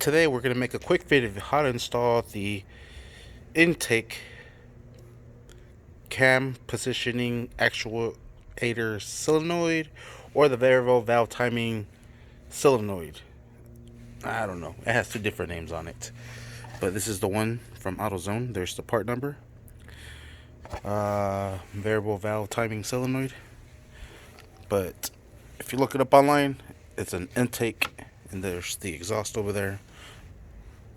today we're going to make a quick video of how to install the intake cam positioning actuator solenoid or the variable valve timing solenoid. I don't know, it has two different names on it, but this is the one from AutoZone. There's the part number, variable valve timing solenoid. But if you look it up online, it's an intake and there's the exhaust over there.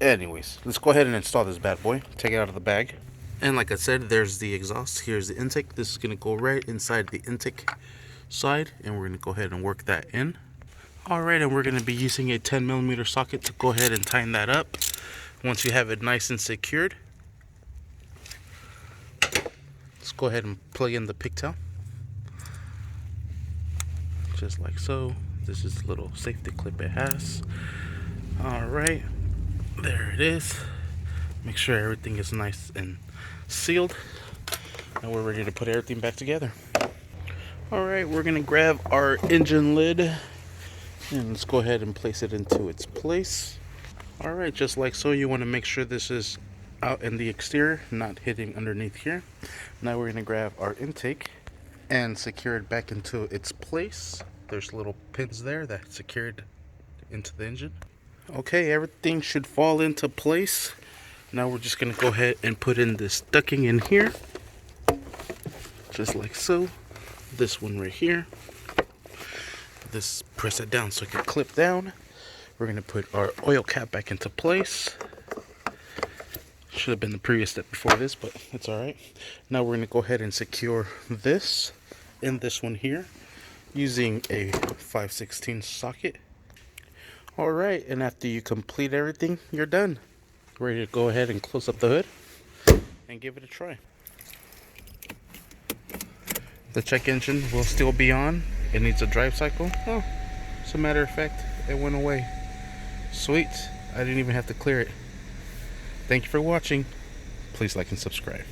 Anyways, let's go ahead and install this bad boy. Take it out of the bag. And like I said, there's the exhaust. Here's the intake. This is going to go right inside the intake side, and we're going to go ahead and work that in. Alright, and we're going to be using a 10mm socket to go ahead and tighten that up. Once you have it nice and secured, let's go ahead and plug in the pigtail. Just like so. This is the little safety clip it has. Alright, there it is. Make sure everything is nice and sealed. Now we're ready to put everything back together. Alright, we're going to grab our engine lid and let's go ahead and place it into its place. Alright, just like so, you want to make sure this is out in the exterior, not hitting underneath here. Now we're going to grab our intake and secure it back into its place. There's little pins there that secured into the engine. Okay, everything should fall into place. Now we're just going to go ahead and put in this ducking in here, just like so. This one right here. This, press it down so it can clip down. We're going to put our oil cap back into place. Should have been the previous step before this, but it's alright. Now we're going to go ahead and secure this in this one here using a 5/16 socket. Alright, and after you complete everything, you're done. Ready to go ahead and close up the hood and give it a try. The check engine will still be on. It needs a drive cycle. Oh, as a matter of fact, it went away. Sweet, I didn't even have to clear it. Thank you for watching. Please like and subscribe.